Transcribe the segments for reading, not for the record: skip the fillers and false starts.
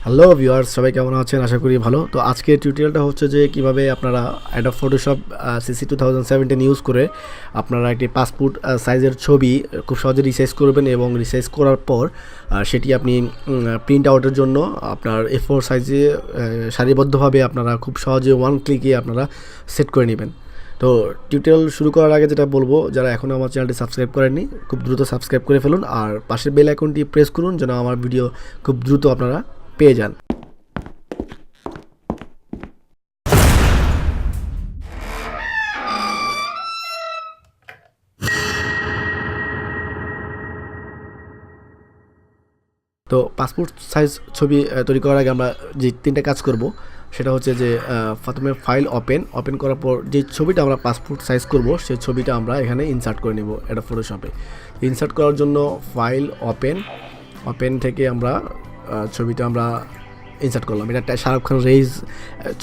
Hello viewers, সবাই কেমন আছেন? আশা করি ভালো। তো আজকের টিউটোরিয়ালটা হচ্ছে যে কিভাবে আপনারা অ্যাডোব ফটোশপ সিসি 2017 ইউজ করে আপনারা একটি পাসপোর্ট সাইজের ছবি খুব সহজে রিসাইজ করবেন এবং রিসাইজ করার পর সেটি আপনি প্রিন্ট আউটের জন্য আপনার A4 সাইজে সারিবদ্ধভাবে আপনারা খুব সহজে ওয়ান ক্লিকে আপনারা সেট করে নেবেন। তো টিউটোরিয়াল শুরু করার আগে যেটা বলবো, যারা এখনও আমার চ্যানেলটি সাবস্ক্রাইব করেননি খুব দ্রুত সাবস্ক্রাইব করে ফেলুন আর পাশের বেল আইকনটি প্রেস করুন যেন আমার ভিডিও খুব দ্রুত আপনারা পেয়ে যান। তো পাসপোর্ট সাইজ ছবি তৈরি করার আগে আমরা যে তিনটা কাজ করব সেটা হচ্ছে যে প্রথমে ফাইল ওপেন করার পর যে ছবিটা আমরা পাসপোর্ট সাইজ করব সেই ছবিটা আমরা এখানে ইনসার্ট করে নেব অ্যাডোব ফটোশপে। ইনসার্ট করার জন্য ফাইল ওপেন থেকে আমরা ছবিটা আমরা ইনসার্ট করলাম। এটা একটা শাহরুখ খান রেইজ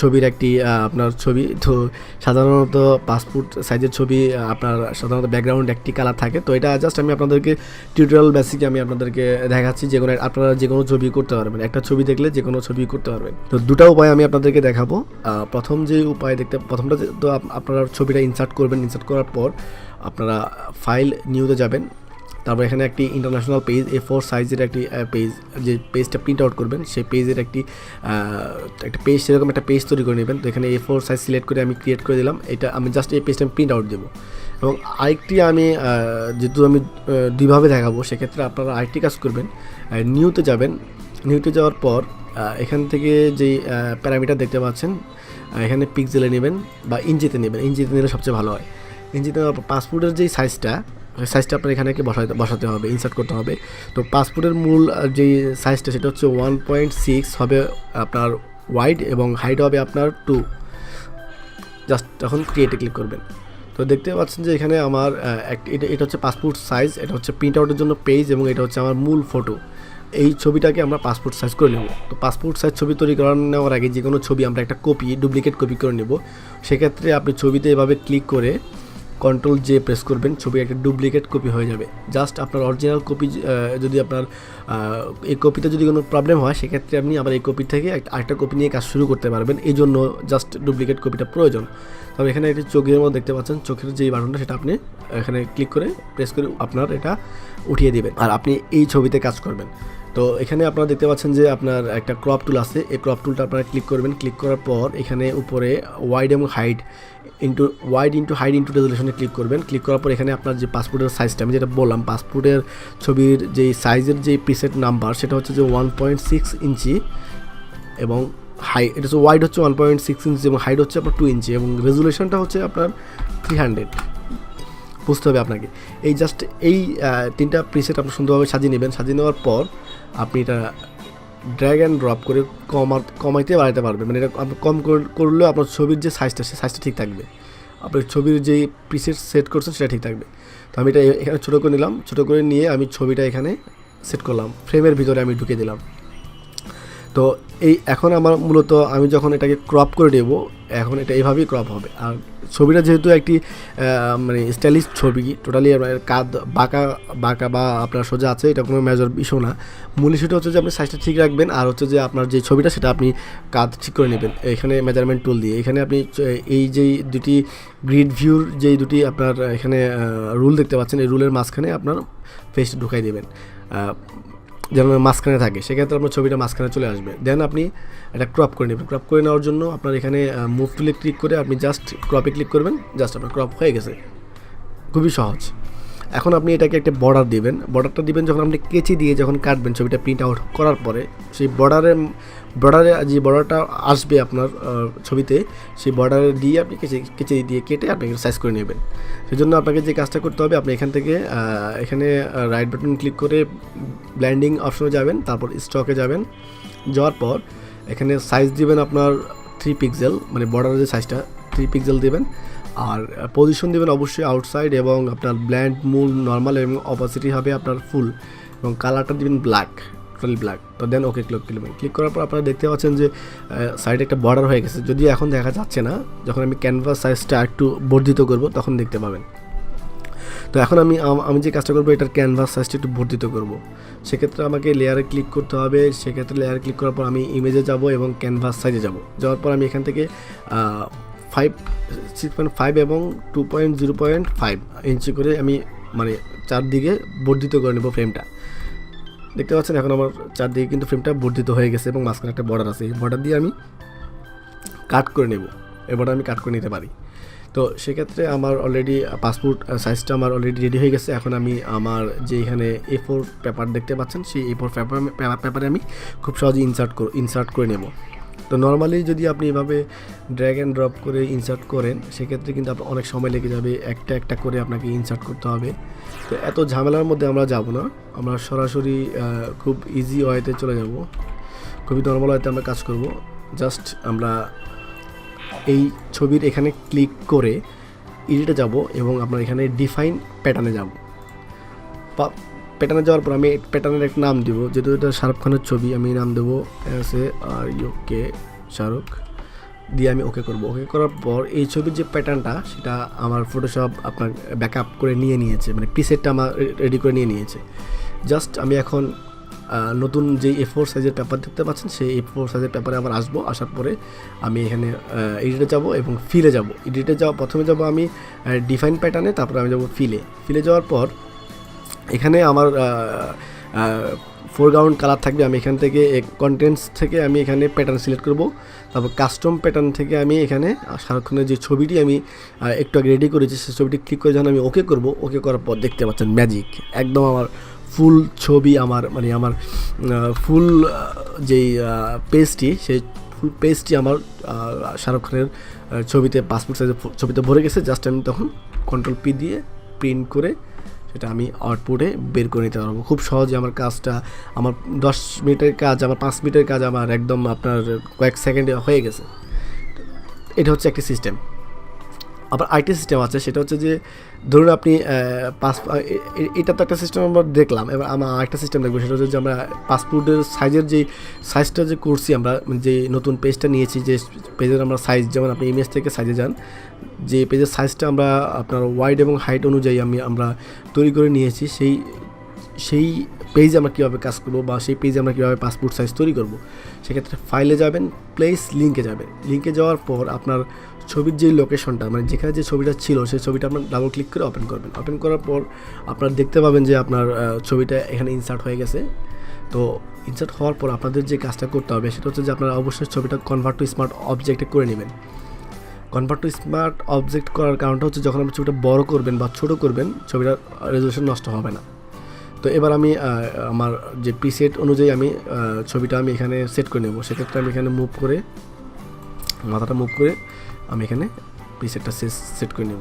ছবির একটি আপনার ছবি। তো সাধারণত পাসপোর্ট সাইজের ছবি আপনার সাধারণত ব্যাকগ্রাউন্ড একটি কালার থাকে। তো এটা জাস্ট আমি আপনাদেরকে টিউটোরিয়াল বেসিকে আমি আপনাদেরকে দেখাচ্ছি, যে কোনো আপনারা যে কোনো ছবি করতে পারবেন, একটা ছবি দেখলে যে কোনো ছবি করতে পারবেন। তো দুটো উপায় আমি আপনাদেরকে দেখাবো। প্রথম যে উপায় প্রথমটা তো আপনারা ছবিটা ইনসার্ট করবেন। ইনসার্ট করার পর আপনারা ফাইল নিউতে যাবেন, তারপর এখানে একটি ইন্টারন্যাশনাল পেজ A4 সাইজের একটি পেজ, যে পেজটা প্রিন্ট আউট করবেন সেই পেজের একটা পেজ, সেরকম একটা পেজ তৈরি করে নেবেন। তো এখানে A4 সাইজ সিলেক্ট করে আমি ক্রিয়েট করে দিলাম। এটা আমি জাস্ট এই পেজটা আমি প্রিন্ট আউট দেবো। এবং আরেকটি আমি যেহেতু আমি দুইভাবে দেখাবো, সেক্ষেত্রে আপনারা আরেকটি কাজ করবেন, নিউতে যাবেন। নিউতে যাওয়ার পর এখান থেকে যেই প্যারামিটার দেখতে পাচ্ছেন এখানে পিক্সেলে নেবেন বা ইঞ্চিতে নেবেন। ইঞ্চিতে নিলে সবচেয়ে ভালো হয়। ইঞ্চিতে পাসপোর্টের যেই সাইজটা আপনার এখানে বসাতে হবে, ইনসার্ট করতে হবে। তো পাসপোর্টের মূল যেই সাইজটা সেটা হচ্ছে 1.6 হবে আপনার ওয়াইড এবং হাইট হবে আপনার 2। জাস্ট তখন ক্রিয়েটে ক্লিক করবেন। তো দেখতে পাচ্ছেন যে এখানে আমার এটা হচ্ছে পাসপোর্ট সাইজ, এটা হচ্ছে প্রিন্ট আউটের জন্য পেজ এবং এটা হচ্ছে আমার মূল ফটো। এই ছবিটাকে আমরা পাসপোর্ট সাইজ করে নেব। তো পাসপোর্ট সাইজ ছবি তৈরি নেওয়ার আগে যে কোনো ছবি আমরা একটা ডুপ্লিকেট কপি করে নেব। সেক্ষেত্রে আপনি ছবিতে এভাবে ক্লিক করে Ctrl+J প্রেস করবেন, ছবি একটা ডুপ্লিকেট কপি হয়ে যাবে। জাস্ট আপনার অরিজিনাল কপি যদি আপনার এই কপিতে যদি কোনো প্রবলেম হয়, সেক্ষেত্রে আপনি আবার এই কপি থেকে আরেকটা কপি নিয়ে কাজ শুরু করতে পারবেন। এই জন্য জাস্ট ডুপ্লিকেট কপিটা প্রয়োজন। তবে এখানে একটি চোখের মধ্যে দেখতে পাচ্ছেন, চোখের যেই বাটনটা সেটা আপনি এখানে ক্লিক করে প্রেস করে আপনার এটা উঠিয়ে দেবেন আর আপনি এই ছবিতে কাজ করবেন। তো এখানে আপনারা দেখতে পাচ্ছেন যে আপনার একটা ক্রপ টুল আছে। এই ক্রপ টুলটা আপনারা ক্লিক করবেন। ক্লিক করার পর এখানে উপরে ওয়াইড ইন্টু হাইট ইন্টু রেজুলেশনে ক্লিক করবেন। ক্লিক করার পর এখানে আপনার যে পাসপোর্টের সাইজটা আমি যেটা বললাম, পাসপোর্টের ছবির যেই সাইজের যেই প্রিসেট নাম্বার সেটা হচ্ছে যে 1.6 ইঞ্চি এবং এটা হচ্ছে ওয়াইড হচ্ছে 1.6 ইঞ্চি এবং হাইট হচ্ছে আপনার 2 ইঞ্চি এবং রেজুলেশনটা হচ্ছে আপনার 300। বুঝতে হবে আপনাকে। এই জাস্ট এই তিনটা প্রিসেট আপনি সুন্দরভাবে সাজিয়ে নেবেন। সাজিয়ে নেওয়ার পর আপনি এটা ড্র্যাগ অ্যান্ড ড্রপ করে কমাইতে বাড়াতে পারবেন। মানে এটা আপনি কম করলেও আপনার ছবির যে সাইজটা সেই সাইজটা ঠিক থাকবে। আপনার ছবির যেই প্রিসেট সেট করছেন সেটা ঠিক থাকবে। তো আমি এটা এখানে ছোটো করে নিলাম। ছোটো করে নিয়ে আমি ছবিটা এখানে সেট করলাম, ফ্রেমের ভিতরে আমি ঢুকে দিলাম। তো এখন আমার মূলত আমি যখন এটাকে ক্রপ করে দেব, এখন এটা এইভাবেই ক্রপ হবে। আর ছবিটা যেহেতু একটি মানে স্টাইলিশ ছবি, টোটালি কাঁধ বাঁকা বা আপনার সোজা আছে, এটা কোনো মেজর ইস্যু না। মূল ইস্যুটা হচ্ছে যে আপনি সাইজটা ঠিক রাখবেন আর হচ্ছে যে আপনার যে ছবিটা সেটা আপনি কাঁধ ঠিক করে নেবেন এখানে মেজারমেন্ট টুল দিয়ে। এখানে আপনি এই যেই দুটি গ্রিড ভিউর যেই দুটি আপনার এখানে রুল দেখতে পাচ্ছেন, এই রুলের মাঝখানে আপনার ফেসটা ঢুকাই দেবেন যেন মাঝখানে থাকে। সেক্ষেত্রে আপনার ছবিটা মাঝখানে চলে আসবে। দেন আপনি এটা ক্রপ করে নেবেন। ক্রপ করে নেওয়ার জন্য আপনার এখানে মুভ টুলে ক্লিক করে আপনি জাস্ট ক্রপে ক্লিক করবেন। জাস্ট আপনার ক্রপ হয়ে গেছে, খুবই সহজ। এখন আপনি এটাকে একটা বর্ডার দিবেন। বর্ডারটা দিবেন যখন আপনি কেচি দিয়ে যখন কাটবেন ছবিটা প্রিন্ট আউট করার পরে, সেই বর্ডারে যে বর্ডারটা আসবে আপনার ছবিতে, সেই বর্ডারে দিয়ে আপনি কেচি দিয়ে কেটে আপনি সাইজ করে নেবেন। সেজন্য আপনাকে যে কাজটা করতে হবে, আপনি এখান থেকে এখানে রাইট বাটন ক্লিক করে ব্লেন্ডিং অপশনে যাবেন, তারপর স্টকে যাবেন। যাওয়ার পর এখানে সাইজ দিবেন আপনার 3 পিক্সেল, মানে বর্ডারের যে সাইজটা 3 পিক্সেল দেবেন। আর পজিশন দেবেন অবশ্যই আউটসাইড এবং আপনার ব্ল্যান্ড মূল নর্মাল এবং অপাসিটি হবে আপনার ফুল এবং কালারটা দেবেন ব্ল্যাক, টোটালি ব্ল্যাক। তো দেন ওকে ক্লিক করবেন। ক্লিক করার পর আপনারা দেখতে পাচ্ছেন যে সাইডে একটা বর্ডার হয়ে গেছে, যদিও এখন দেখা যাচ্ছে না। যখন আমি ক্যানভাস সাইজটা একটু বর্ধিত করব তখন দেখতে পাবেন। তো এখন আমি যে কাজটা করবো, এটার ক্যানভাস সাইজটা একটু বর্ধিত করব। সেক্ষেত্রে আমাকে লেয়ারে ক্লিক করতে হবে। সেক্ষেত্রে লেয়ারে ক্লিক করার পর আমি ইমেজে যাব এবং ক্যানভাস সাইজে যাওয়ার পর আমি এখান থেকে 6.5 এবং 2.0.5 ইঞ্চি করে আমি মানে চারদিকে বর্ধিত করে নেব ফ্রেমটা। দেখতে পাচ্ছেন এখন আমার চারদিকে কিন্তু ফ্রেমটা বর্ধিত হয়ে গেছে এবং মাঝখানে একটা বর্ডার আছে। এই বর্ডার দিয়ে আমি কাট করে নেব, এই বর্ডার আমি কাট করে নিতে পারি। তো সেক্ষেত্রে আমার অলরেডি পাসপোর্ট সাইজটা আমার অলরেডি রেডি হয়ে গেছে। এখন আমি আমার যে এখানে A4 পেপার দেখতে পাচ্ছেন, সেই A4 পেপারে আমি খুব সহজে ইনসার্ট করে নেব। তো নর্মালি যদি আপনি এভাবে ড্র্যাগ অ্যান্ড ড্রপ করে ইনসার্ট করেন, সেক্ষেত্রে কিন্তু আপনার অনেক সময় লেগে যাবে, একটা একটা করে আপনাকে ইনসার্ট করতে হবে। তো এত ঝামেলার মধ্যে আমরা যাব না, আমরা সরাসরি খুব ইজি ওয়েতে চলে যাব, খুবই নর্মাল ওয়েতে আমরা কাজ করব। জাস্ট আমরা এই ছবির এখানে ক্লিক করে এডিটে যাব এবং আপনার এখানে ডিফাইন প্যাটার্নে যাব। প্যাটার্নে যাওয়ার পর আমি প্যাটার্নের একটা নাম দেবো, যেহেতু এটা শাহরুখ খানের ছবি, আমি নাম দেবো SARUK শাহরুখ দিয়ে আমি ওকে করব। ওকে করার পর এই ছবির যে প্যাটার্নটা, সেটা আমার ফটোশপ আপনার ব্যাকআপ করে নিয়েছে, মানে প্রিসেটটা আমার রেডি করে নিয়েছে। জাস্ট আমি এখন নতুন যে A4 সাইজের পেপার দেখতে পাচ্ছেন, সেই A4 সাইজের পেপারে আবার আসার পরে আমি এখানে এডিটে যাব এবং ফিলে যাব। প্রথমে যাব আমি ডিফাইন প্যাটার্নে, তারপরে আমি যাব ফিলে যাওয়ার পর এখানে আমার ফোরগ্রাউন্ড কালার থাকবে। আমি এখান থেকে কন্টেন্টস থেকে আমি এখানে প্যাটার্ন সিলেক্ট করব। তারপর কাস্টম প্যাটার্ন থেকে আমি এখানে শাহরুখ খানের যে ছবিটি আমি একটু আগে রেডি করেছি, সেই ছবিটি ক্লিক করে যখন আমি ওকে করব, ওকে করার পর দেখতে পাচ্ছেন ম্যাজিক, একদম আমার ফুল ছবি, আমার ফুল যেই পেজটি, সেই ফুল পেজটি আমার শাহরুখ খানের ছবিতে, পাসপোর্ট সাইজের ছবিতে ভরে গেছে। জাস্ট আমি তখন Ctrl+P দিয়ে প্রিন্ট করে সেটা আমি আউটপুটে বের করে নিতে পারবো খুব সহজে। আমার কাজটা, আমার 10 মিনিটের কাজ, আমার 5 মিনিটের কাজ আমার একদম আপনার কয়েক সেকেন্ডে হয়ে গেছে। এটা হচ্ছে একটি সিস্টেম। আবার আরেকটি সিস্টেম আছে, সেটা হচ্ছে যে ধরুন আপনি এটা তো একটা সিস্টেম আমরা দেখলাম, এবার আমার আরেকটা সিস্টেম দেখবো, সেটা হচ্ছে যে আমরা পাসপোর্টের সাইজটা যে করছি, আমরা যে নতুন পেজটা নিয়েছি, যে পেজের আমরা সাইজ, যেমন আপনি ইমেজ থেকে সাইজে যান, যে পেজের সাইজটা আমরা আপনার ওয়াইড এবং হাইট অনুযায়ী আমরা তৈরি করে নিয়েছি, সেই পেজে আমরা কীভাবে কাজ করবো বা সেই পেজে আমরা কীভাবে পাসপোর্ট সাইজ তৈরি করবো, সেক্ষেত্রে ফাইলে যাবেন, প্লেস লিঙ্কে যাবেন। লিঙ্কে যাওয়ার পর আপনার ছবির যে লোকেশনটা, মানে যেখানে যে ছবিটা ছিল, সেই ছবিটা আপনার ডাবল ক্লিক করে ওপেন করবেন। ওপেন করার পর আপনারা দেখতে পাবেন যে আপনার ছবিটা এখানে ইনসার্ট হয়ে গেছে। তো ইনসার্ট হওয়ার পর আপনাদের যে কাজটা করতে হবে, সেটা হচ্ছে যে আপনারা অবশ্যই ছবিটা কনভার্ট টু স্মার্ট অবজেক্টে করে নেবেন। কনভার্ট টু স্মার্ট অবজেক্ট করার কারণটা হচ্ছে, যখন আপনি ছবিটা বড় করবেন বা ছোটো করবেন, ছবিটার রেজলিউশন নষ্ট হবে না। তো এবার আমি আমার যে প্রিসেট অনুযায়ী আমি ছবিটা আমি এখানে সেট করে নেব। সেক্ষেত্রে আমি এখানে মাথাটা মুভ করে আমি এখানে প্রিসেটটা সেট করে নেব।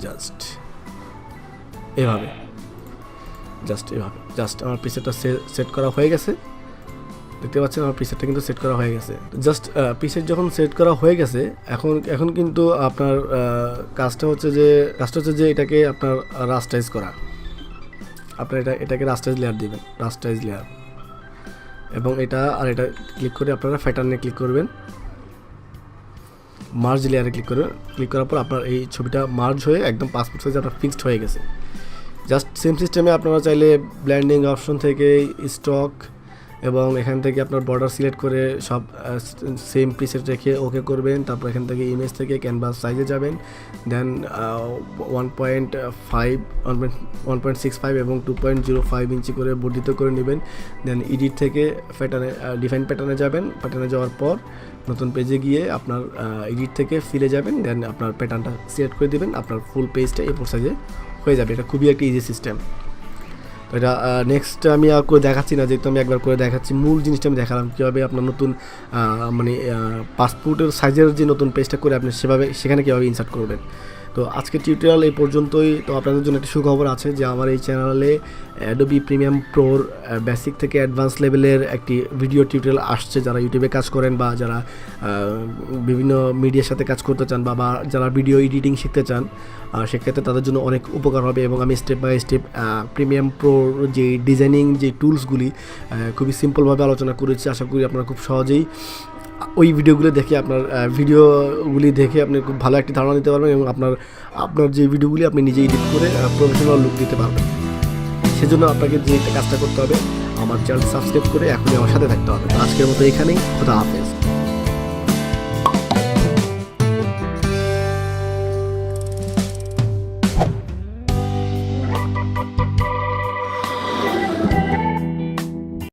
জাস্ট এভাবে আমার প্রিসেটটা সেট করা হয়ে গেছে। দেখতে পাচ্ছেন আমার প্রিসেটটা কিন্তু সেট করা হয়ে গেছে। জাস্ট প্রিসেট যখন সেট করা হয়ে গেছে, এখন কিন্তু আপনার কাজটা হচ্ছে যে এটাকে আপনার রাস্টাইজ করা। আপনার এটাকে রাস্টাইজ লেয়ার দিবেন, রাস্টাইজ লেয়ার, এবং এটা ক্লিক করে আপনারা প্যাটার্নে ক্লিক করবেন, মার্জ লেয়ারে ক্লিক করবেন। ক্লিক করার পর আপনার এই ছবিটা মার্জ হয়ে একদম পাসপোর্ট সাইজে আপনার ফিক্সড হয়ে গেছে। জাস্ট সেম সিস্টেমে আপনারা চাইলে ব্ল্যান্ডিং অপশন থেকে স্টক এবং এখান থেকে আপনার বর্ডার সিলেক্ট করে সব সেম প্রিসেট রেখে ওকে করবেন। তারপর এখান থেকে ইমেজ থেকে ক্যানভাস সাইজে যাবেন, দেন 1.65 এবং 2.05 ইঞ্চি করে বর্ধিত করে নেবেন। দেন এডিট থেকে ডিফাইন প্যাটার্নে যাবেন। প্যাটার্নে যাওয়ার পর নতুন পেজে গিয়ে আপনার এডিট থেকে ফিলে যাবেন, দেন আপনার প্যাটার্নটা সিলেক্ট করে দেবেন, আপনার ফুল পেজটা A4 সাইজে হয়ে যাবে। এটা খুবই একটা ইজি সিস্টেম। তো এটা নেক্সট আমি আর করে দেখাচ্ছি না, যেহেতু আমি একবার করে দেখাচ্ছি। মূল জিনিসটা আমি দেখালাম কীভাবে আপনার নতুন পাসপোর্টের সাইজের যে নতুন পেজটা করে আপনি সেখানে কীভাবে ইনসার্ট করবেন। তো আজকের টিউটোরিয়াল এই পর্যন্তই। তো আপনাদের জন্য একটা সুখবর আছে যে আমার এই চ্যানেলে অ্যাডোবি প্রিমিয়াম প্রোর বেসিক থেকে অ্যাডভান্স লেভেলের একটি ভিডিও টিউটোরিয়াল আসছে। যারা ইউটিউবে কাজ করেন বা যারা বিভিন্ন মিডিয়ার সাথে কাজ করতে চান বা যারা ভিডিও এডিটিং শিখতে চান, সেক্ষেত্রে তাদের জন্য অনেক উপকার হবে। এবং আমি স্টেপ বাই স্টেপ প্রিমিয়াম প্রোর যে ডিজাইনিং যে টুলসগুলি খুবই সিম্পলভাবে আলোচনা করেছি। আশা করি আপনারা খুব সহজেই ওই ভিডিওগুলো দেখে ভিডিওগুলি দেখে আপনি খুব ভালো একটি ধারণা দিতে পারবেন এবং আপনার যে ভিডিওগুলি আপনি নিজে এডিট করে প্রফেশনাল লুক দিতে পারবেন। সেজন্য আপনাকে যে একটা কাজটা করতে হবে, আমার চ্যানেল সাবস্ক্রাইব করে এখনই আমার সাথে থাকতে হবে। তো আজকের মতো এখানেই, খোদা হাফেজ।